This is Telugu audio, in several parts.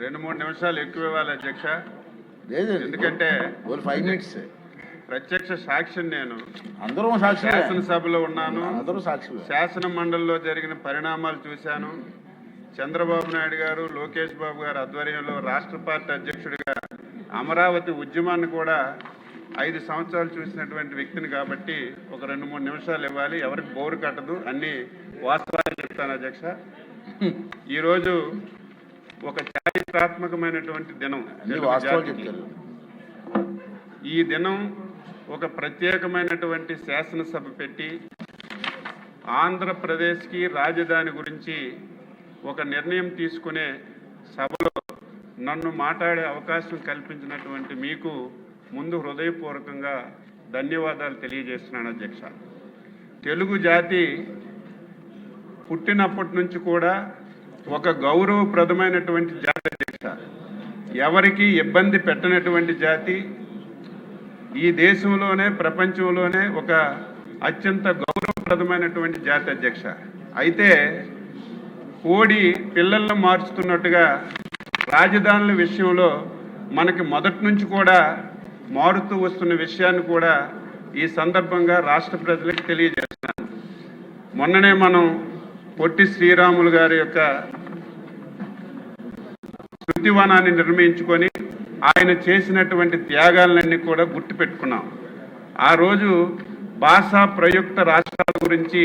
2-3 నిమిషాలు ఎక్కువ ఇవ్వాలి అధ్యక్ష. ఎందుకంటే 5 మినిట్స్ ప్రత్యక్ష సాక్షి నేను. అందరూ సాక్షి. శాసనసభలో ఉన్నాను, అందరూ సాక్షి. శాసన మండలిలో జరిగిన పరిణామాలు చూశాను. చంద్రబాబు నాయుడు గారు, లోకేష్ బాబు గారు ఆధ్వర్యంలో రాష్ట్ర పార్టీ అధ్యక్షుడిగా అమరావతి ఉద్యమాన్ని కూడా 5 సంవత్సరాలు చూసినటువంటి వ్యక్తిని కాబట్టి ఒక 2-3 నిమిషాలు ఇవ్వాలి. ఎవరికి బోరు కట్టదు, అన్ని వాస్తవాలు చెప్తాను అధ్యక్ష. ఈరోజు ఒక చారిత్రాత్మకమైనటువంటి దినం. ఈ దినం ఒక ప్రత్యేకమైనటువంటి శాసనసభ పెట్టి ఆంధ్రప్రదేశ్కి రాజధాని గురించి ఒక నిర్ణయం తీసుకునే సభలో నన్ను మాట్లాడే అవకాశం కల్పించినటువంటి మీకు ముందు హృదయపూర్వకంగా ధన్యవాదాలు తెలియజేస్తున్నాను అధ్యక్ష. తెలుగు జాతి పుట్టినప్పటి నుంచి కూడా ఒక గౌరవప్రదమైనటువంటి జాతి అధ్యక్ష. ఎవరికి ఇబ్బంది పెట్టనటువంటి జాతి. ఈ దేశంలోనే ప్రపంచంలోనే ఒక అత్యంత గౌరవప్రదమైనటువంటి జాతి అధ్యక్ష. అయితే కోడి పిల్లలను మార్చుతున్నట్టుగా రాజధానుల విషయంలో మనకి మొదటి నుంచి కూడా మారుతూ వస్తున్న విషయాన్ని కూడా ఈ సందర్భంగా రాష్ట్ర ప్రజలకు తెలియజేస్తున్నాను. మొన్ననే మనం పొట్టి శ్రీరాములు గారి యొక్క శృతివనాన్ని నిర్మించుకొని ఆయన చేసినటువంటి త్యాగాలన్నీ కూడా గుర్తుపెట్టుకున్నాం. ఆ రోజు భాషా ప్రయుక్త రాష్ట్రాల గురించి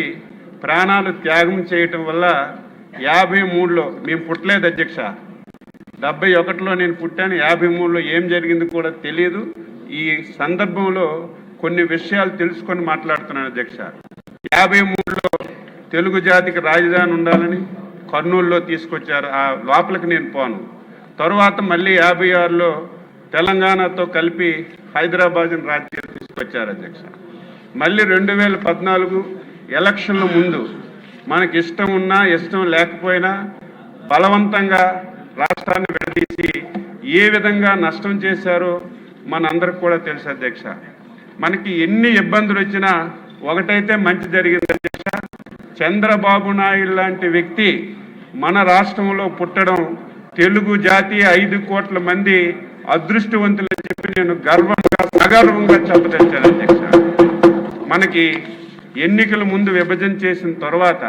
ప్రాణాలు త్యాగం చేయటం వల్ల 53లో మేము పుట్టలేదు అధ్యక్ష. 71లో నేను పుట్టాను. 53లో ఏం జరిగింది కూడా తెలియదు. ఈ సందర్భంలో కొన్ని విషయాలు తెలుసుకొని మాట్లాడుతున్నాను అధ్యక్ష. 53లో తెలుగు జాతికి రాజధాని ఉండాలని కర్నూలులో తీసుకొచ్చారు. ఆ లోపలికి నేను పోను. తరువాత మళ్ళీ 56లో తెలంగాణతో కలిపి హైదరాబాద్ని రాజకీయాలు తీసుకొచ్చారు అధ్యక్ష. మళ్ళీ 2014 ఎలక్షన్ల ముందు మనకి ఇష్టం ఉన్నా ఇష్టం లేకపోయినా బలవంతంగా రాష్ట్రాన్ని విడదీసి ఏ విధంగా నష్టం చేశారో మనందరికి కూడా తెలుసు అధ్యక్ష. మనకి ఎన్ని ఇబ్బందులు వచ్చినా ఒకటైతే మంచి జరిగింది అధ్యక్ష. చంద్రబాబు నాయుడు లాంటి వ్యక్తి మన రాష్ట్రంలో పుట్టడం తెలుగు జాతి 5 కోట్ల మంది అదృష్టవంతులని చెప్పి నేను సగర్వంగా చెప్పదలిచాను అధ్యక్ష. మనకి ఎన్నికల ముందు విభజన చేసిన తర్వాత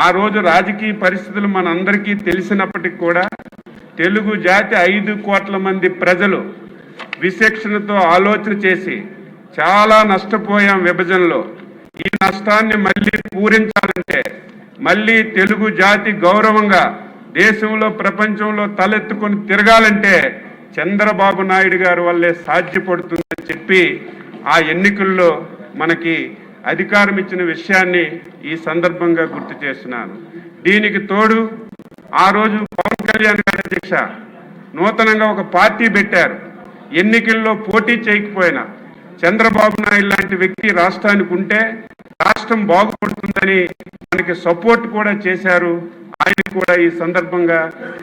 ఆ రోజు రాజకీయ పరిస్థితులు మనందరికీ తెలిసినప్పటికీ కూడా తెలుగు జాతి 5 కోట్ల మంది ప్రజలు విచక్షణతో ఆలోచన చేసి చాలా నష్టపోయాం విభజనలో. ఈ నష్టాన్ని మళ్ళీ పూరించాలంటే, మళ్ళీ తెలుగు జాతి గౌరవంగా దేశంలో ప్రపంచంలో తలెత్తుకొని తిరగాలంటే చంద్రబాబు నాయుడు గారి వల్లే సాధ్యపడుతుందని చెప్పి ఆ ఎన్నికల్లో మనకి అధికారం ఇచ్చిన విషయాన్ని ఈ సందర్భంగా గుర్తు చేస్తున్నాను. దీనికి తోడు ఆ రోజు పవన్ కళ్యాణ్ గారి అధ్యక్ష నూతనంగా ఒక పార్టీ పెట్టారు. ఎన్నికల్లో పోటీ చేయకపోయినా చంద్రబాబు నాయుడు లాంటి వ్యక్తి రాష్ట్రానికి ఉంటే రాష్ట్రం బాగుపడుతుందని మనకి సపోర్ట్ కూడా చేశారు. ఆయన కూడా ఈ సందర్భంగా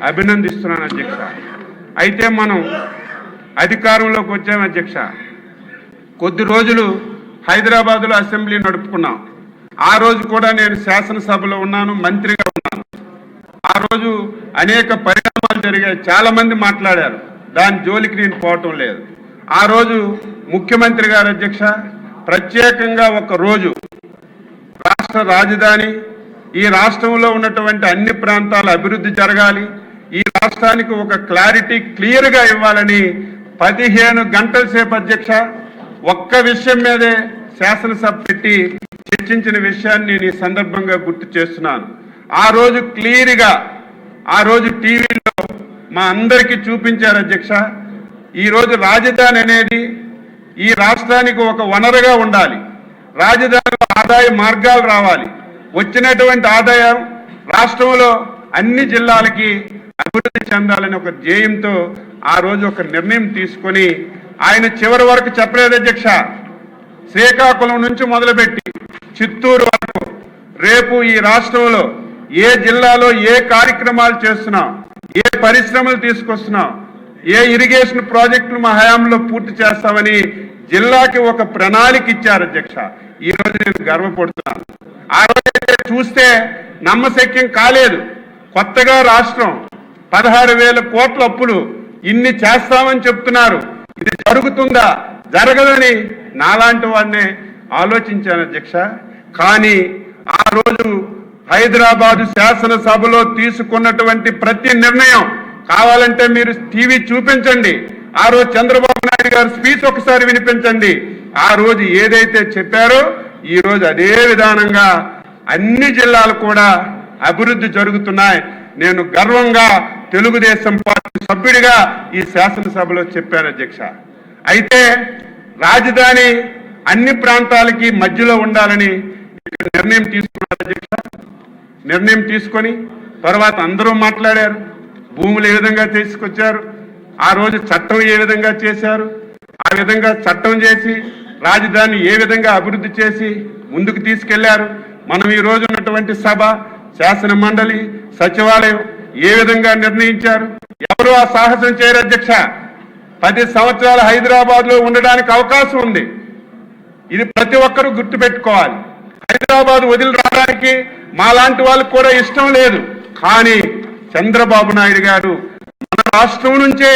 అభినందిస్తున్నాను అధ్యక్ష. అయితే మనం అధికారంలోకి వచ్చాం అధ్యక్ష. కొద్ది రోజులు హైదరాబాద్లో అసెంబ్లీ నడుపుకున్నాం. ఆ రోజు కూడా నేను శాసనసభలో ఉన్నాను, మంత్రిగా ఉన్నాను. ఆ రోజు అనేక పరిణామాలు జరిగాయి, చాలా మంది మాట్లాడారు. దాని జోలికి నేను పోవటం లేదు. ఆ రోజు ముఖ్యమంత్రి గారు అధ్యక్ష ప్రత్యేకంగా ఒక రోజు రాష్ట్ర రాజధాని, ఈ రాష్ట్రంలో ఉన్నటువంటి అన్ని ప్రాంతాల అభివృద్ధి జరగాలి, ఈ రాష్ట్రానికి ఒక క్లారిటీ క్లియర్గా ఇవ్వాలని 15 గంటల సేపు అధ్యక్ష ఒక్క విషయం మీదే శాసనసభ పెట్టి చర్చించిన విషయాన్ని నేను ఈ సందర్భంగా గుర్తు చేస్తున్నాను. ఆ రోజు క్లియర్గా ఆ రోజు టీవీలో మా అందరికీ చూపించారు అధ్యక్ష. ఈరోజు రాజధాని అనేది ఈ రాష్ట్రానికి ఒక వనరుగా ఉండాలి. రాజధానిలో ఆదాయ మార్గాలు రావాలి. వచ్చినటువంటి ఆదాయం రాష్ట్రంలో అన్ని జిల్లాలకి అభివృద్ధి చెందాలని ఒక ధ్యేయంతో ఆ రోజు ఒక నిర్ణయం తీసుకొని ఆయన చివరి వరకు చెప్పలేదు అధ్యక్ష. శ్రీకాకుళం నుంచి మొదలుపెట్టి చిత్తూరు వరకు రేపు ఈ రాష్ట్రంలో ఏ జిల్లాలో ఏ కార్యక్రమాలు చేస్తున్నాం, ఏ పరిశ్రమలు తీసుకొస్తున్నాం, ఏ ఇరిగేషన్ ప్రాజెక్టులు మా హయాంలో పూర్తి చేస్తామని జిల్లాకి ఒక ప్రణాళిక ఇచ్చారు అధ్యక్ష. ఈ రోజు నేను గర్వపడుతున్నాను. ఆ రోజు చూస్తే నమ్మశక్యం కాలేదు. కొత్తగా రాష్ట్రం 16,000 కోట్ల అప్పులు, ఇన్ని చేస్తామని చెప్తున్నారు, ఇది జరుగుతుందా? జరగదని నాలాంటి వాడినే ఆలోచించాను అధ్యక్ష. కానీ ఆ రోజు హైదరాబాదు శాసనసభలో తీసుకున్నటువంటి ప్రతి నిర్ణయం కావాలంటే మీరు టీవీ చూపించండి. ఆ రోజు చంద్రబాబు నాయుడు గారు స్పీచ్ ఒకసారి వినిపించండి. ఆ రోజు ఏదైతే చెప్పారో ఈ రోజు అదే విధానంగా అన్ని జిల్లాలు కూడా అభివృద్ధి జరుగుతున్నాయి. నేను గర్వంగా తెలుగుదేశం పార్టీ సభ్యుడిగా ఈ శాసనసభలో చెప్పాను అధ్యక్ష. అయితే రాజధాని అన్ని ప్రాంతాలకి మధ్యలో ఉండాలని నిర్ణయం తీసుకున్నారు అధ్యక్ష. నిర్ణయం తీసుకొని తర్వాత అందరూ మాట్లాడారు, భూములు ఏ విధంగా తీసుకొచ్చారు, ఆ రోజు చట్టం ఏ విధంగా చేశారు, ఆ విధంగా చట్టం చేసి రాజధాని ఏ విధంగా అభివృద్ధి చేసి ముందుకు తీసుకెళ్లారు. మనం ఈ రోజు ఉన్నటువంటి సభ, శాసన మండలి, సచివాలయం ఏ విధంగా నిర్ణయించారు. ఎవరు ఆ సాహసం చేయరు అధ్యక్ష. 10 సంవత్సరాలు హైదరాబాద్ లో ఉండడానికి అవకాశం ఉంది. ఇది ప్రతి ఒక్కరూ గుర్తుపెట్టుకోవాలి. హైదరాబాద్ వదిలి రావడానికి మాలాంటి వాళ్ళకు కూడా ఇష్టం లేదు. కానీ చంద్రబాబు నాయుడు గారు మన రాష్ట్రం నుంచే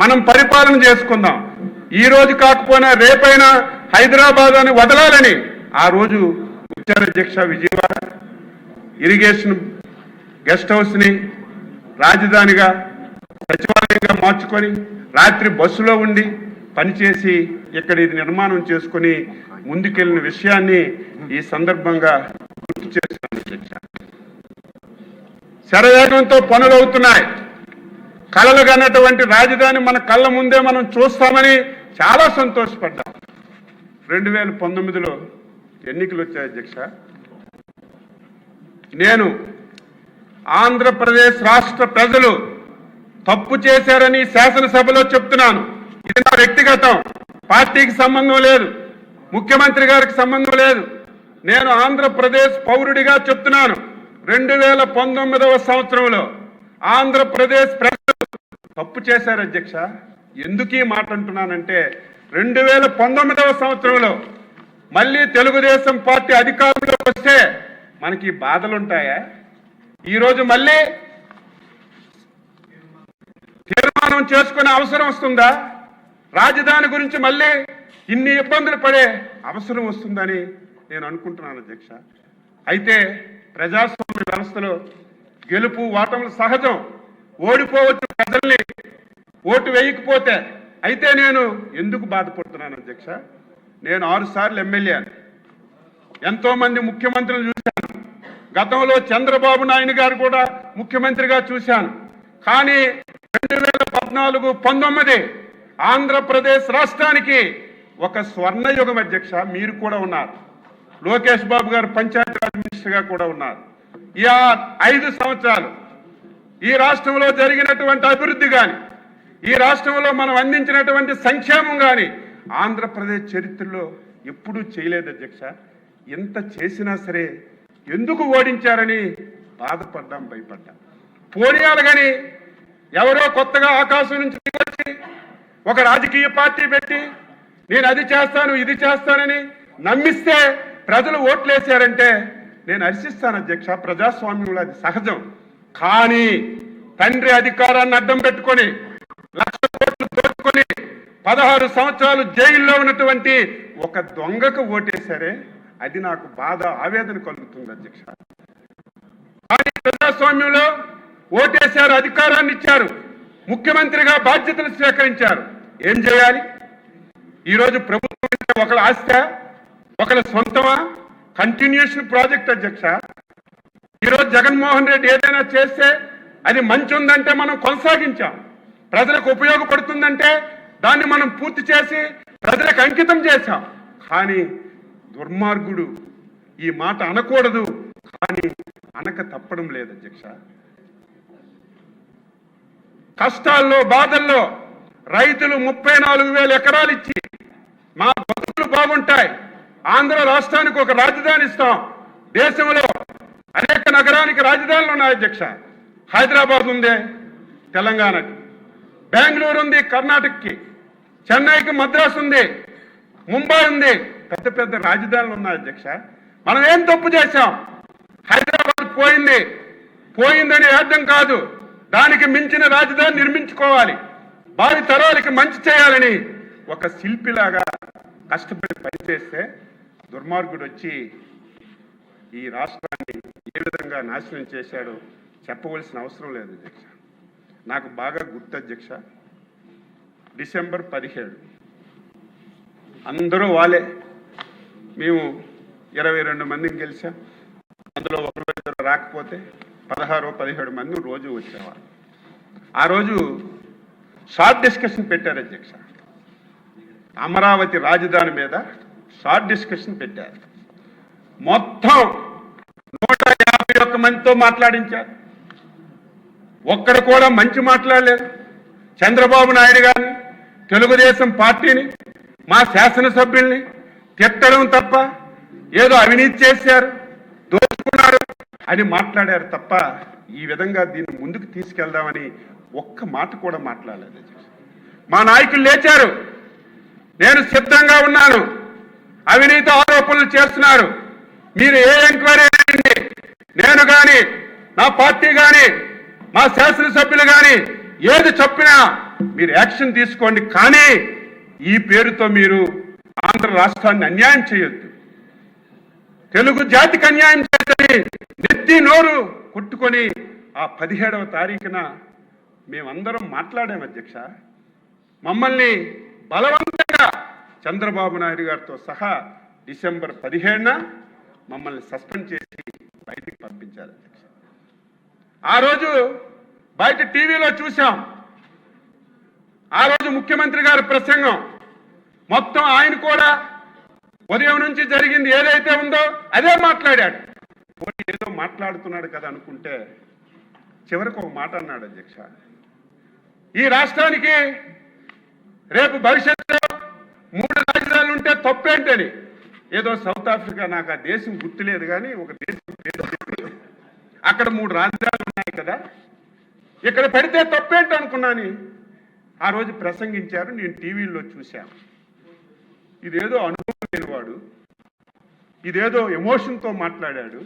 మనం పరిపాలన చేసుకుందాం, ఈ రోజు కాకపోయినా రేపైనా హైదరాబాద్ అని వదలాలని ఆ రోజు వచ్చారు అధ్యక్ష. విజయవాడ ఇరిగేషన్ గెస్ట్ హౌస్ ని రాజధానిగా సచివాలయంగా మార్చుకొని రాత్రి బస్సులో ఉండి పనిచేసి ఇక్కడ ఇది నిర్మాణం చేసుకుని ముందుకెళ్లిన విషయాన్ని ఈ సందర్భంగా గుర్తు చేస్తున్నాను అధ్యక్ష. శరవేగంతో పనులు అవుతున్నాయి. కలలు కన్నటువంటి రాజధాని మన కళ్ళ ముందే మనం చూస్తామని చాలా సంతోషపడ్డాం. 2019లో ఎన్నికలు వచ్చాయి అధ్యక్ష. నేను ఆంధ్రప్రదేశ్ రాష్ట్ర ప్రజలు తప్పు చేశారని శాసనసభలో చెప్తున్నాను. ఇది నా వ్యక్తిగతం, పార్టీకి సంబంధం లేదు, ముఖ్యమంత్రి గారికి సంబంధం లేదు. నేను ఆంధ్రప్రదేశ్ పౌరుడిగా చెప్తున్నాను. 2019వ సంవత్సరంలో ఆంధ్రప్రదేశ్ ప్రజలు తప్పు చేశారు అధ్యక్ష. ఎందుకు ఈ మాట అంటున్నానంటే 2019వ సంవత్సరంలో మళ్ళీ తెలుగుదేశం పార్టీ అధికారంలోకి వస్తే మనకి బాధలుంటాయా? ఈరోజు మళ్ళీ తీర్మానం చేసుకునే అవసరం వస్తుందా? రాజధాని గురించి మళ్ళీ ఇన్ని ఇబ్బందులు పడే అవసరం వస్తుందని నేను అనుకుంటున్నాను అధ్యక్ష. అయితే ప్రజాస్వామ్య వ్యవస్థలో గెలుపు ఓటములు సహజం, ఓడిపోవచ్చు ప్రజల్ని ఓటు వేయకపోతే. అయితే నేను ఎందుకు బాధపడుతున్నాను అధ్యక్ష? నేను 6 సార్లు ఎమ్మెల్యే, ఎంతో మంది ముఖ్యమంత్రులు చూశాను. గతంలో చంద్రబాబు నాయుడు గారు కూడా ముఖ్యమంత్రిగా చూశాను. కానీ 2014-19 ఆంధ్రప్రదేశ్ రాష్ట్రానికి ఒక స్వర్ణయుగం అధ్యక్ష. మీరు కూడా ఉన్నారు, లోకేష్ బాబు గారు పంచాయతీరాజ్ మినిస్టర్గా కూడా ఉన్నారు. ఈ 5 సంవత్సరాలు ఈ రాష్ట్రంలో జరిగినటువంటి అభివృద్ధి కానీ, ఈ రాష్ట్రంలో మనం అందించినటువంటి సంక్షేమం కానీ ఆంధ్రప్రదేశ్ చరిత్రలో ఎప్పుడూ చేయలేదు అధ్యక్ష. ఎంత చేసినా సరే ఎందుకు ఓడించారని బాధపడ్డాం, భయపడ్డాం. పోనీయాలు కానీ ఎవరో కొత్తగా ఆకాశం నుంచి వచ్చి ఒక రాజకీయ పార్టీ పెట్టి నేను అది చేస్తాను ఇది చేస్తానని నమ్మిస్తే ప్రజలు ఓట్లేశారంటే నేను హర్షిస్తాను అధ్యక్ష. ప్రజాస్వామ్యంలో అది సహజం. కానీ తండ్రి అధికారాన్ని అడ్డం పెట్టుకొని 1,00,000 కోట్లు దోచుకొని 16 సంవత్సరాలు జైల్లో ఉన్నటువంటి ఒక దొంగకు ఓటేశారే, అది నాకు బాధ, ఆవేదన కలుగుతుంది అధ్యక్ష. కానీ ప్రజాస్వామ్యంలో ఓటేశారు, అధికారాన్ని ఇచ్చారు, ముఖ్యమంత్రిగా బాధ్యతలు స్వీకరించారు. ఏం చేయాలి? ఈరోజు ప్రభుత్వం అంటే ఒకళ్ళ ఆస్త, ఒకళ్ళ సొంతమా? కంటిన్యూషన్ ప్రాజెక్ట్ అధ్యక్ష. ఈరోజు జగన్మోహన్ రెడ్డి ఏదైనా చేస్తే అది మంచి ఉందంటే మనం కొనసాగించాం, ప్రజలకు ఉపయోగపడుతుందంటే దాన్ని మనం పూర్తి చేసి ప్రజలకు అంకితం చేశాం. కానీ దుర్మార్గుడు ఈ మాట అనకూడదు, కానీ అనక తప్పడం లేదు అధ్యక్ష. కష్టాల్లో బాధల్లో రైతులు 34,000 ఎకరాలు ఇచ్చి మా బతుకులు బాగుంటాయి, ఆంధ్ర రాష్ట్రానికి ఒక రాజధాని ఇస్తాం. దేశంలో అనేక నగరానికి రాజధానులు ఉన్నాయి అధ్యక్ష. హైదరాబాద్ ఉంది తెలంగాణకి, బెంగళూరు ఉంది కర్ణాటకకి, చెన్నైకి మద్రాసు ఉంది, ముంబై ఉంది. పెద్ద పెద్ద రాజధానులు ఉన్నాయి అధ్యక్ష. మనం ఏం తప్పు చేశాం? హైదరాబాద్ పోయిందని అర్థం కాదు, దానికి మించిన రాజధాని నిర్మించుకోవాలి, భావి తరాలకి మంచి చేయాలని ఒక శిల్పిలాగా కష్టపడి పనిచేస్తే దుర్మార్గుడు వచ్చి ఈ రాష్ట్రాన్ని ఏ విధంగా నాశనం చేశాడో చెప్పవలసిన అవసరం లేదు అధ్యక్ష. నాకు బాగా గుర్తు అధ్యక్ష, డిసెంబర్ 17 అందరూ వాళ్ళే, మేము 22 మందిని గెలిచాం. అందులో ఒకరు రాకపోతే 16-17 మంది రోజు వచ్చేవారు. ఆ రోజు షార్ట్ డిస్కషన్ పెట్టారు అధ్యక్ష, అమరావతి రాజధాని మీద షార్ట్ డిస్కషన్ పెట్టారు. మొత్తం 151 మందితో మాట్లాడించారు, ఒక్కడు కూడా మంచి మాట్లాడలేదు. చంద్రబాబు నాయుడు గారిని, తెలుగుదేశం పార్టీని, మా శాసనసభ్యుల్ని తిట్టడం తప్ప, ఏదో అవినీతి చేశారు, దోచుకున్నారు అని మాట్లాడారు తప్ప ఈ విధంగా దీన్ని ముందుకు తీసుకెళ్దామని ఒక్క మాట కూడా మాట్లాడలేదు. మా నాయకులు లేచారు, నేను సిద్ధంగా ఉన్నాను, అవినీతి ఆరోపణలు చేస్తున్నారు, మీరు ఏ ఎంక్వైరీ చేయండి, నేను కానీ నా పార్టీ కానీ మా శాసనసభ్యులు కానీ ఏది చెప్పినా మీరు యాక్షన్ తీసుకోండి, కానీ ఈ పేరుతో మీరు ఆంధ్ర రాష్ట్రాన్ని అన్యాయం చేయొద్దు, తెలుగు జాతికి అన్యాయం చేయాలని నెత్తి నోరు కొట్టుకొని ఆ 17వ తారీఖున మేమందరం మాట్లాడాం అధ్యక్ష. మమ్మల్ని బలవంతంగా చంద్రబాబు నాయుడు గారితో సహా డిసెంబర్ 17న మమ్మల్ని సస్పెండ్ చేసి బయటికి పంపించారు అధ్యక్ష. ఆ రోజు బయట టీవీలో చూసాం, ఆ రోజు ముఖ్యమంత్రి గారి ప్రసంగం మొత్తం ఆయన కూడా ఉదయం నుంచి జరిగింది ఏదైతే ఉందో అదే మాట్లాడాడు. ఏదో మాట్లాడుతున్నాడు కదా అనుకుంటే చివరికి ఒక మాట అన్నాడు అధ్యక్ష, ఈ రాష్ట్రానికి రేపు భవిష్యత్తులో 3 రాజధానులు ఉంటే తప్పేంటని. ఏదో సౌత్ ఆఫ్రికా, నాకు ఆ దేశం గుర్తులేదు కానీ ఒక దేశం పేరు చెప్పి అక్కడ 3 రాజధానులు ఉన్నాయి కదా, ఇక్కడ పెడితే తప్పేంటి అనుకున్నాను. ఆ రోజు ప్రసంగించారు, నేను టీవీలో చూశాను. ఇదేదో అనుభవం లేనివాడు, ఇదేదో ఎమోషన్తో మాట్లాడాడు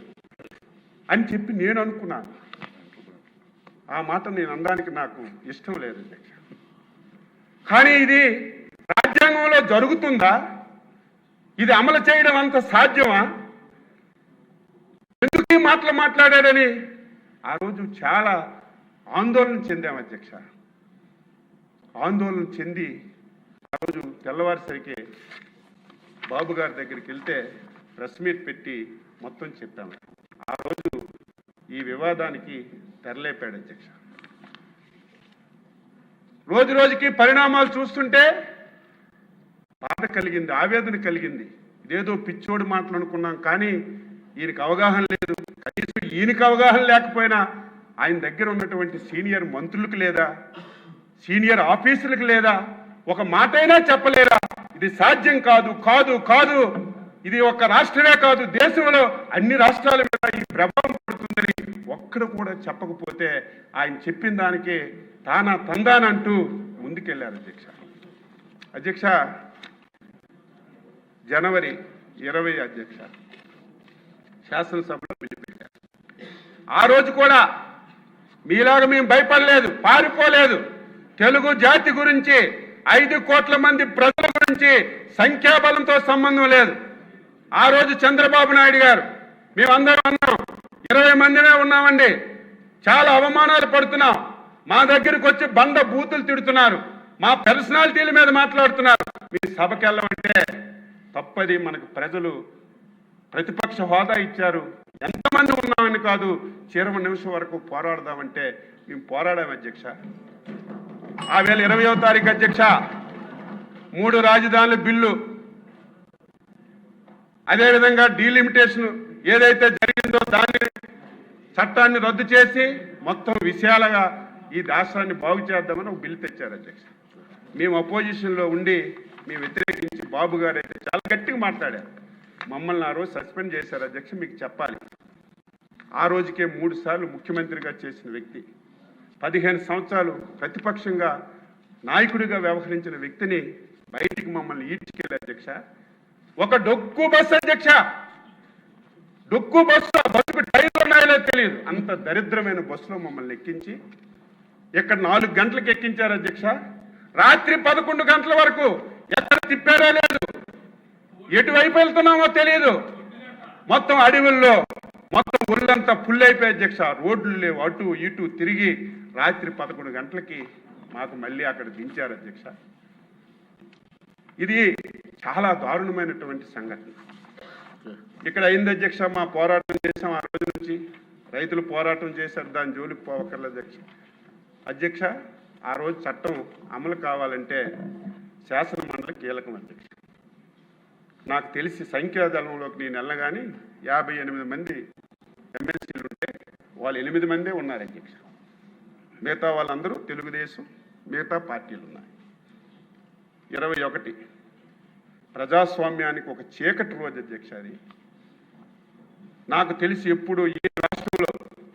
అని చెప్పి నేను అనుకున్నాను. ఆ మాట నేను అనడానికి నాకు ఇష్టం లేదు అధ్యక్ష. కానీ ఇది రాజ్యాంగంలో జరుగుతుందా? ఇది అమలు చేయడం అంత సాధ్యమా? ఎందుకు ఈ మాటలు మాట్లాడాడని ఆ రోజు చాలా ఆందోళన చెందాం అధ్యక్ష. ఆందోళన చెంది ఆ రోజు తెల్లవారిసరికి బాబు గారి దగ్గరికి వెళ్తే ప్రెస్ మీట్ పెట్టి మొత్తం చెప్పాము. ఆ రోజు ఈ వివాదానికి తెరలేపాడు అధ్యక్ష. రోజు రోజుకి పరిణామాలు చూస్తుంటే బాధ కలిగింది, ఆవేదన కలిగింది. ఇదేదో పిచ్చోడి మాటలు అనుకున్నాం, కానీ ఈయనకు అవగాహన లేదు. కనీసం ఈయనకు అవగాహన లేకపోయినా ఆయన దగ్గర ఉన్నటువంటి సీనియర్ మంత్రులకు లేదా, సీనియర్ ఆఫీసులకు లేదా, ఒక మాట అయినా చెప్పలేరా? ఇది సాధ్యం కాదు, కాదు, కాదు, ఇది ఒక రాష్ట్రమే కాదు, దేశంలో అన్ని రాష్ట్రాల మీద ఈ ప్రభావం పడుతుందని ఒక్కడు కూడా చెప్పకపోతే ఆయన చెప్పిన దానికి తానా తందానంటూ ముందుకెళ్లారు అధ్యక్ష. అధ్యక్ష, జనవరి 20 అధ్యక్ష శాసనసభలో బిల్లు పెట్టారు. ఆ రోజు కూడా మీలాగా మేము భయపడలేదు, పారిపోలేదు. తెలుగు జాతి గురించి, 5 కోట్ల మంది ప్రజల గురించి సంఖ్యాబలంతో సంబంధం లేదు. ఆ రోజు చంద్రబాబు నాయుడు గారు, మేమందరం అన్నాం, 20 మందినే ఉన్నామండి, చాలా అవమానాలు పడుతున్నాం, మా దగ్గరికి వచ్చి బండ బూతులు తిడుతున్నారు, మా పర్సనాలిటీల మీద మాట్లాడుతున్నారు, మీ సభకి వెళ్ళమంటే తప్పది. మనకు ప్రజలు ప్రతిపక్ష హోదా ఇచ్చారు, ఎంతమంది ఉన్నామని కాదు, చివరి నిమిషం వరకు పోరాడదామంటే మేము పోరాడాం అధ్యక్ష. ఆ వేళ 20వ తారీఖు అధ్యక్ష 3 రాజధానుల బిల్లు, అదేవిధంగా డీలిమిటేషన్ ఏదైతే జరిగిందో దాన్ని చట్టాన్ని రద్దు చేసి మొత్తం విషయాలుగా ఈ రాష్ట్రాన్ని బాగు చేద్దామని ఒక బిల్లు తెచ్చారు అధ్యక్ష. మేము అపోజిషన్లో ఉండి మేము వ్యతిరేకించి బాబు గారు అయితే చాలా గట్టిగా మాట్లాడారు. మమ్మల్ని ఆ రోజు సస్పెండ్ చేశారు అధ్యక్ష. మీకు చెప్పాలి, ఆ రోజుకే 3 సార్లు ముఖ్యమంత్రిగా చేసిన వ్యక్తి, 15 సంవత్సరాలు ప్రతిపక్షంగా నాయకుడిగా వ్యవహరించిన వ్యక్తిని బయటికి మమ్మల్ని ఈడ్చుకెళ్ళి అధ్యక్ష. ఒక డొక్కు బస్సు అధ్యక్ష, డొక్కు బస్సుకు టైర్లు ఉన్నాయో తెలియదు, అంత దరిద్రమైన బస్సులో మమ్మల్ని ఎక్కించి ఇక్కడ 4 గంటలకు ఎక్కించారు అధ్యక్ష. రాత్రి 11 గంటల వరకు ఎక్కడ తిప్పారో లేదు, ఎటువైపు వెళ్తున్నామో తెలియదు. మొత్తం అడవుల్లో మొత్తం ఒళ్ళంతా ఫుల్ అయిపోయి అధ్యక్ష. రోడ్లు లేవు, అటు ఇటు తిరిగి రాత్రి 11 గంటలకి మాకు మళ్ళీ అక్కడ దించారు అధ్యక్ష. ఇది చాలా దారుణమైనటువంటి సంఘటన. ఇక్కడ అయింది అధ్యక్ష. మా పోరాటం చేసాం, ఆ రోజు నుంచి రైతులు పోరాటం చేశారు, దాని జోలికి పోవక్కర్లేదు అధ్యక్ష. ఆ రోజు చట్టం అమలు కావాలంటే శాసన మండలి కీలకం అధ్యక్ష. నాకు తెలిసి సంఖ్యాదళంలోకి నేను వెళ్ళగానే 58 మంది ఎమ్మెల్సీలు ఉంటే వాళ్ళు 8 మందే ఉన్నారు అధ్యక్ష. మిగతా వాళ్ళందరూ తెలుగుదేశం, మిగతా పార్టీలు ఉన్నాయి. 21 ప్రజాస్వామ్యానికి ఒక చీకటి రోజు అధ్యక్ష. అది నాకు తెలిసి ఎప్పుడు ఈ రాష్ట్రంలో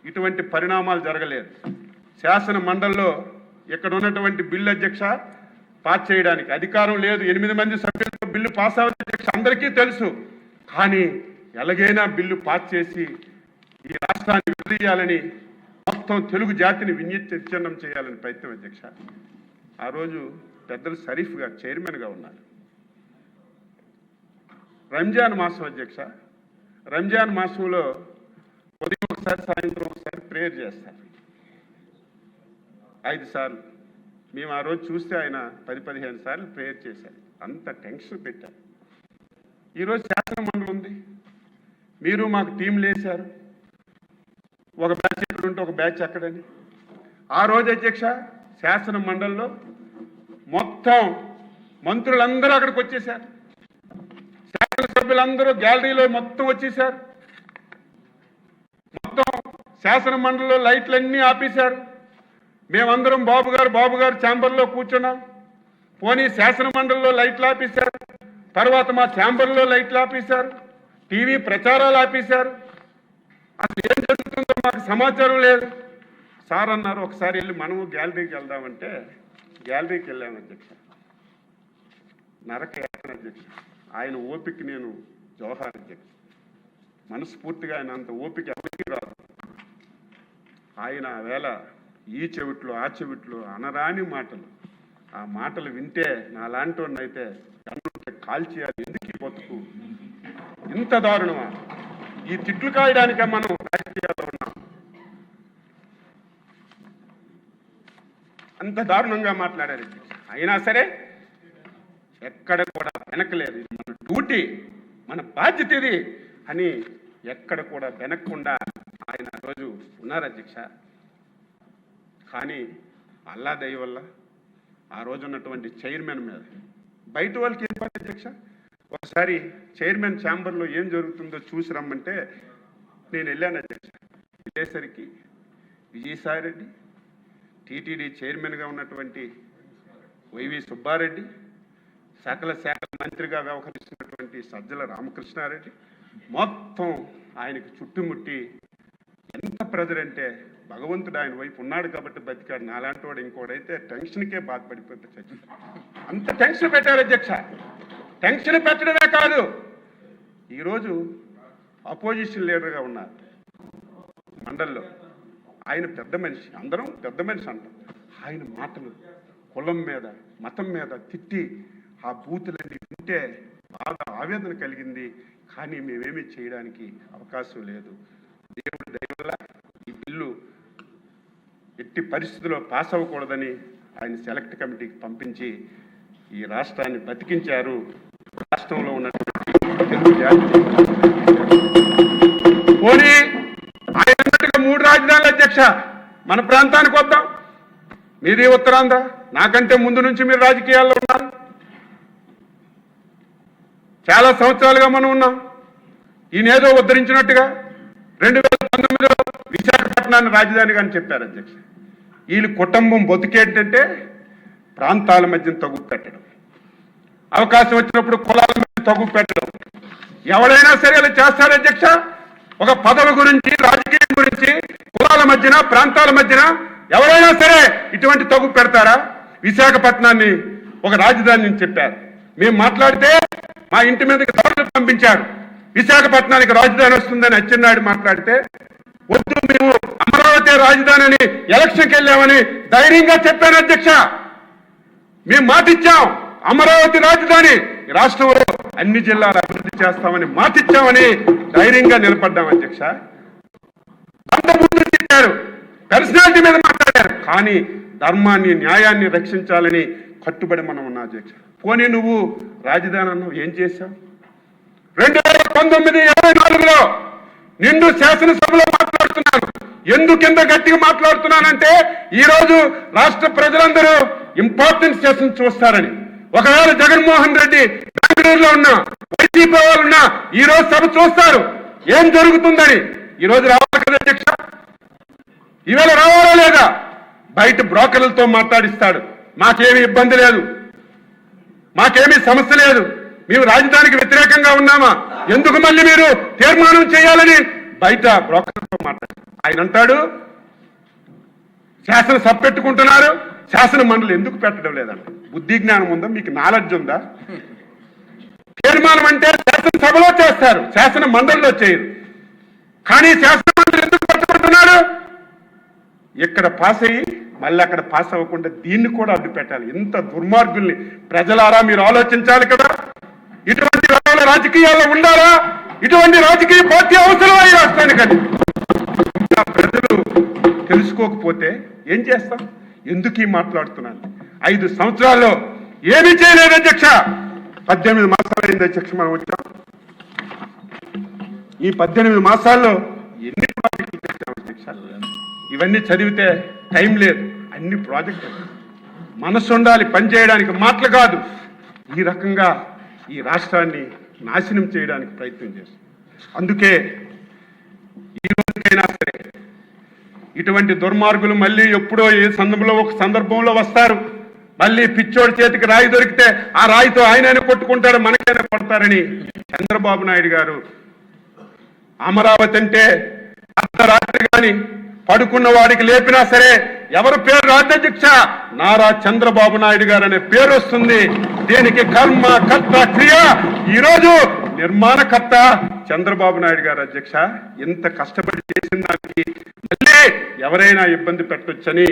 ఇటువంటి పరిణామాలు జరగలేదు. శాసన మండలిలో ఇక్కడ ఉన్నటువంటి బిల్లు అధ్యక్ష పాస్ చేయడానికి అధికారం లేదు. 8 మంది సభ్యులతో బిల్లు పాస్ అవుతుంది అధ్యక్ష, అందరికీ తెలుసు. కానీ ఎలాగైనా బిల్లు పాస్ చేసి ఈ రాష్ట్రాన్ని విడదీయాలని, మొత్తం తెలుగు జాతిని విచ్ఛిన్నం చేయాలని ప్రయత్నం అధ్యక్ష. ఆ రోజు పెద్దలు షరీఫ్ గారు చైర్మన్గా ఉన్నారు. రంజాన్ మాసం అధ్యక్ష. రంజాన్ మాసంలో ఉదయం ఒకసారి, సాయంత్రం ఒకసారి ప్రేయర్ చేస్తారు 5 సార్లు. మేము ఆ రోజు చూస్తే ఆయన 10-15 సార్లు ప్రేయర్ చేశారు. అంత టెన్షన్ పెట్టారు. ఈరోజు శాసన మండలి ఉంది, మీరు మాకు టీంలు వేశారు. ఒక బ్యాచ్ ఇక్కడ ఉంటే ఒక బ్యాచ్ అక్కడని. ఆ రోజు అధ్యక్ష శాసన మండలిలో మొత్తం మంత్రులందరూ అక్కడికి వచ్చేశారు. శాసనసభ్యులందరూ గ్యాలరీలో మొత్తం వచ్చేశారు. మొత్తం శాసన మండలిలో లైట్లన్నీ ఆపేశారు. మేమందరం బాబు గారు ఛాంబర్లో కూర్చున్నాం. పోనీ శాసన మండలిలో లైట్లు ఆపేశారు, తర్వాత మా ఛాంబర్లో లైట్లు ఆపేశారు, టీవీ ప్రచారాలు ఆపేశారు. అసలు ఏం జరుగుతుందో మాకు సమాచారం లేదు. సార్ అన్నారు ఒకసారి వెళ్ళి మనము గ్యాలరీకి వెళ్దామంటే గ్యాలరీకి వెళ్ళాము అధ్యక్ష. నరక యాతన అధ్యక్ష. ఆయన ఓపిక నేను జోహార్ అధ్యక్ష. మనస్ఫూర్తిగా ఆయన అంత ఓపిక ఎవరికి రాదు. ఆయన వేళ ఈ చెవిట్లో ఆ చెవిట్లో అనరాని మాటలు, ఆ మాటలు వింటే నా లాంటి వాడిని అయితే కాల్చేయాలి. ఎందుకు ఈ బతుకు ఇంత దారుణమా? ఈ తిట్లు కాయడానికే మనం రాజకీయాల్లో ఉన్నాం. అంత దారుణంగా మాట్లాడారు. అయినా సరే ఎక్కడ కూడా వెనకలేదు. ఇది మన డ్యూటీ, మన బాధ్యత ఇది అని ఎక్కడ కూడా వెనక్కుండా ఆయన రోజు ఉన్నారు అధ్యక్ష. కానీ అల్లా దయ వల్ల ఆ రోజు ఉన్నటువంటి చైర్మన్ మీద బయట వాళ్ళకి ఏం పని అధ్యక్ష. ఒకసారి చైర్మన్ ఛాంబర్లో ఏం జరుగుతుందో చూసి రమ్మంటే నేను వెళ్ళాను అధ్యక్ష. వెళ్ళేసరికి విజయసాయిరెడ్డి, టీటీడీ చైర్మన్గా ఉన్నటువంటి వైవి సుబ్బారెడ్డి, సకల శాఖల మంత్రిగా వ్యవహరిస్తున్నటువంటి సజ్జల రామకృష్ణారెడ్డి మొత్తం ఆయనకు చుట్టుముట్టి ఎంత ప్రెజర్ అంటే భగవంతుడు ఆయన వైపు ఉన్నాడు కాబట్టి బతికాడు. నాలాంటి వాడు ఇంకోడైతే టెన్షన్కే బాధపడిపోతే చచ్చి అంత టెన్షన్ పెట్టారు అధ్యక్ష. టెన్షన్ పెట్టడమే కాదు, ఈరోజు అపోజిషన్ లీడర్గా ఉన్నారు మండలిలో. ఆయన పెద్ద మనిషి, అందరం పెద్ద మనిషి అంటాం. ఆయన మాటలు కులం మీద మతం మీద తిట్టి ఆ బూతులన్నీ వింటే బాగా ఆవేదన కలిగింది. కానీ మేమేమీ చేయడానికి అవకాశం లేదు. దేవుడి దయ వల్ల ఈ బిల్లు ఎట్టి పరిస్థితుల్లో పాస్ అవ్వకూడదని ఆయన సెలెక్ట్ కమిటీకి పంపించి ఈ రాష్ట్రాన్ని బతికించారు. రాష్ట్రంలో ఉన్నటువంటి తెలుగు జాతి పోనీ ఆయన అన్నట్టుగా 3 రాజధానుల అధ్యక్ష. మన ప్రాంతానికి వద్దాం. మీది ఉత్తరాంధ్ర, నాకంటే ముందు నుంచి మీరు రాజకీయాల్లో ఉన్నారు. చాలా సంవత్సరాలుగా మనం ఉన్నాం. ఈయనేదో ఉద్ధరించినట్టుగా 2019లో విశాఖపట్నాన్ని రాజధానిగా అని చెప్పారు అధ్యక్ష. వీళ్ళ కుటుంబం బతుకేంటంటే ప్రాంతాల మధ్య తగ్గు పెట్టడం, అవకాశం వచ్చినప్పుడు కులాల మధ్య తగ్గు పెట్టడం. ఎవడైనా సరే అలా చేస్తారు అధ్యక్ష. ఒక పదవి గురించి, రాజకీయం గురించి కులాల మధ్యన ప్రాంతాల మధ్యన ఎవరైనా సరే ఇటువంటి తగ్గు పెడతారా? విశాఖపట్నాన్ని ఒక రాజధాని అని చెప్పారు. మేము మాట్లాడితే మా ఇంటి మీదకి దాడులు పంపించారు. విశాఖపట్నానికి రాజధాని వస్తుందని అచ్చెన్నాయుడు మాట్లాడితే వద్దు మేము అమరావతి రాజధాని అని ఎలక్షన్కి వెళ్ళామని ధైర్యంగా చెప్పాను అధ్యక్ష. మేము మాటిచ్చాం, అమరావతి రాజధాని రాష్ట్రంలో అన్ని జిల్లాలు అభివృద్ధి చేస్తామని మాటిచ్చామని ధైర్యంగా నిలబడ్డాం అధ్యక్ష. బంధబూతులు తిట్టారు, పర్సనాలిటీ మీద మాట్లాడారు, కానీ ధర్మాన్ని న్యాయాన్ని రక్షించాలని కట్టుబడి మనం ఉన్నా అధ్యక్ష. పోనీ నువ్వు రాజధాని అన్నావు, ఏం చేశావు? 2019-24లో నిండు శాసనసభలో మాట్లాడుతున్నాను. ఎందుకింత గట్టిగా మాట్లాడుతున్నానంటే ఈరోజు రాష్ట్ర ప్రజలందరూ ఇంపార్టెంట్ సెషన్ చూస్తారని. ఒకవేళ జగన్మోహన్ రెడ్డి బెంగళూరులో ఉన్నా, వైసీపీ వాళ్ళున్నా ఈ రోజు సభ చూస్తారు ఏం జరుగుతుందని. ఈ రోజు రావాలి కదా అధ్యక్ష, ఈవేళ రావాలా లేదా? బయట బ్రోకర్లతో మాట్లాడిస్తాడు, మాకేమీ ఇబ్బంది లేదు, మాకేమీ సమస్య లేదు, మేము రాజధానికి వ్యతిరేకంగా ఉన్నామా, ఎందుకు మళ్ళీ మీరు తీర్మానం చేయాలని బయట బ్రోకర్లతో మాట్లాడు. ఆయన అంటాడు శాసనసభ పెట్టుకుంటున్నారు, శాసన మండలి ఎందుకు పెట్టడం లేదంట. బుద్ధి జ్ఞానం ఉందా మీకు? నాలెడ్జ్ ఉందా? తీర్మానం అంటే శాసనసభలో చేస్తారు, శాసన మండలిలో చేయరు. కానీ శాసన మండలి ఎందుకు పెట్టుకుంటున్నారు? ఇక్కడ పాస్ అయ్యి మళ్ళీ అక్కడ పాస్ అవ్వకుండా దీన్ని కూడా అడ్డు పెట్టాలి. ఇంత దుర్మార్గుల్ని ప్రజలారా మీరు ఆలోచించాలి కదా. ఇటువంటి రాజకీయాల్లో ఉండాలా? ఇటువంటి రాజకీయ పార్టీ అవసరం ఈ రాష్ట్రానికని ప్రజలు తెలుసుకోకపోతే ఏం చేస్తాం? ఎందుకు ఈ మాట్లాడుతున్నాను? 5 సంవత్సరాల్లో ఏమీ చేయలేదు అధ్యక్ష. 18 మాసాలు అయింది అధ్యక్ష మనం వచ్చాం. ఈ 18 మాసాల్లో ఎన్ని ప్రాజెక్టులు చేశాం అధ్యక్ష? ఇవన్నీ చదివితే టైం లేదు. అన్ని ప్రాజెక్టులు, మనసు ఉండాలి పనిచేయడానికి, మాటలు కాదు. ఈ రకంగా ఈ రాష్ట్రాన్ని నాశనం చేయడానికి ప్రయత్నం చేస్తాం. అందుకే ఈ రోజుకైనా సరే ఇటువంటి దుర్మార్గులు మళ్ళీ ఎప్పుడో ఏ సందర్భంలో వస్తారు. మళ్ళీ పిచ్చోడి చేతికి రాయి దొరికితే ఆ రాయితో ఆయనైనా కొట్టుకుంటారు, మనకైనా కొడతారని చంద్రబాబు నాయుడు గారు అమరావతి అంటే అర్ధరాత్రి కానీ పడుకున్న వాడికి లేపినా సరే ఎవరి పేరు రాజ్యాధ్యక్ష? నారా చంద్రబాబు నాయుడు గారు అనే పేరు వస్తుంది. దీనికి కర్మ కర్త క్రియ ఈరోజు నిర్మాణకర్త చంద్రబాబు నాయుడు గారు అధ్యక్ష. ఎంత కష్టపడి చేసిన దానికి మళ్ళీ ఎవరైనా ఇబ్బంది పెట్టొచ్చని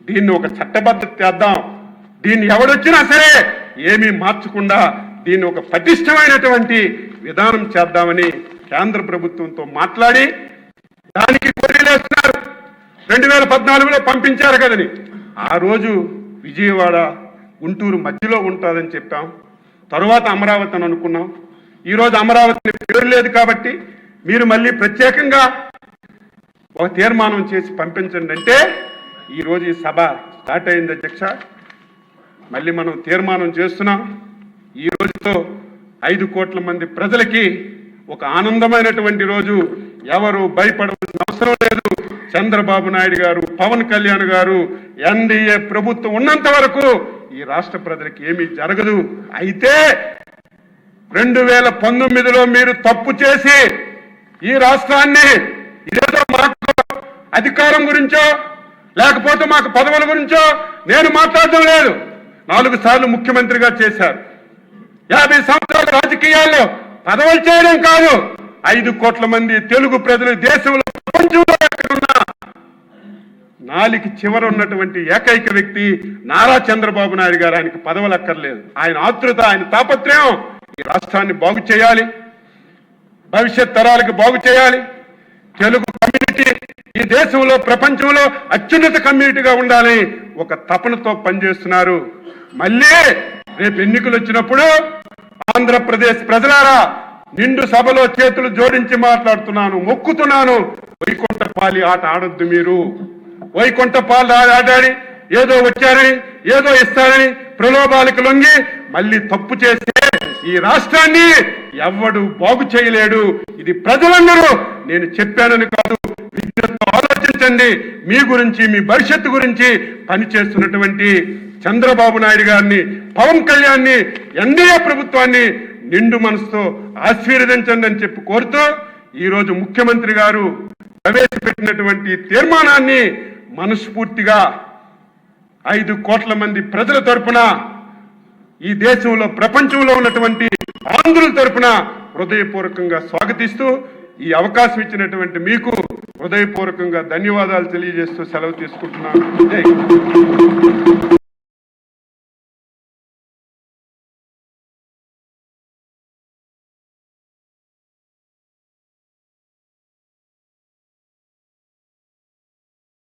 దీన్ని ఒక చట్టబద్ధత చేద్దాం. దీన్ని ఎవడొచ్చినా సరే ఏమీ మార్చకుండా దీన్ని ఒక పటిష్టమైనటువంటి విధానం చేద్దామని కేంద్ర ప్రభుత్వంతో మాట్లాడి దానికి కొరిలేస్తున్నారు. 2014లో పంపించారు కదని. ఆ రోజు విజయవాడ గుంటూరు మధ్యలో ఉంటుందని చెప్పాం. తరువాత అమరావతి అని అనుకున్నాం. ఈరోజు అమరావతి పేరు లేదు కాబట్టి మీరు మళ్ళీ ప్రత్యేకంగా ఒక తీర్మానం చేసి పంపించండి అంటే ఈరోజు ఈ సభ స్టార్ట్ అయింది అధ్యక్ష. మళ్ళీ మనం తీర్మానం చేస్తున్నాం. ఈ రోజుతో 5 కోట్ల మంది ప్రజలకి ఒక ఆనందమైనటువంటి రోజు. ఎవరు భయపడవలసిన అవసరం లేదు. చంద్రబాబు నాయుడు గారు, పవన్ కళ్యాణ్ గారు, ఎన్డీఏ ప్రభుత్వం ఉన్నంత వరకు ఈ రాష్ట్ర ప్రజలకు ఏమీ జరగదు. అయితే 2019లో మీరు తప్పు చేసి ఈ రాష్ట్రాన్ని ఇదేదో మాకు అధికారం గురించో లేకపోతే మాకు పదవుల గురించో నేను మాట్లాడడం లేదు. 4 సార్లు ముఖ్యమంత్రిగా చేశారు. 50 సంవత్సరాల రాజకీయాల్లో పదవులు చేయడం కాదు. 5 కోట్ల మంది తెలుగు ప్రజలు దేశంలో ప్రపంచంలో ఎక్కడున్నా నాలికి చివర ఉన్నటువంటి ఏకైక వ్యక్తి నారా చంద్రబాబు నాయుడు గారు. ఆయనకు పదవులు అక్కర్లేదు. ఆయన ఆతృత, ఆయన తాపత్రయం ఈ రాష్ట్రాన్ని బాగు చేయాలి, భవిష్యత్ తరాలకు బాగు చేయాలి. తెలుగు కమ్యూనిటీ ఈ దేశంలో ప్రపంచంలో అత్యున్నత కమ్యూనిటీగా ఉండాలని ఒక తపనతో పనిచేస్తున్నారు. మళ్ళీ రేపు ఎన్నికలు వచ్చినప్పుడు ఆంధ్రప్రదేశ్ ప్రజలారా నిండు సభలో చేతులు జోడించి మాట్లాడుతున్నాను, మొక్కుతున్నాను. వైకుంఠపాలి ఆట ఆడొద్దు. మీరు వైకుంఠపాలి ఆడాడి ఏదో వచ్చారని ఏదో ఇస్తారని ప్రలోభాలకు లొంగి మళ్ళీ తప్పు చేస్తే ఈ రాష్ట్రాన్ని ఎవ్వడు బాగు చేయలేడు. ఇది ప్రజలందరూ నేను చెప్పానని కాదు, విజ్ఞతతో ఆలోచించండి. మీ గురించి, మీ భవిష్యత్తు గురించి పనిచేస్తున్నటువంటి చంద్రబాబు నాయుడు గారిని, పవన్ కళ్యాణ్ని, ఎన్డీఏ ప్రభుత్వాన్ని నిండు మనసుతో ఆశీర్వదించండి అని చెప్పి కోరుతూ ఈరోజు ముఖ్యమంత్రి గారు ప్రవేశపెట్టినటువంటి తీర్మానాన్ని మనస్ఫూర్తిగా 5 కోట్ల మంది ప్రజల తరపున, ఈ దేశంలో ప్రపంచంలో ఉన్నటువంటి ఆంధ్రుల తరపున హృదయపూర్వకంగా స్వాగతిస్తూ ఈ అవకాశం ఇచ్చినటువంటి మీకు హృదయపూర్వకంగా ధన్యవాదాలు తెలియజేస్తూ సెలవు తీసుకుంటున్నాను. జై హింద్.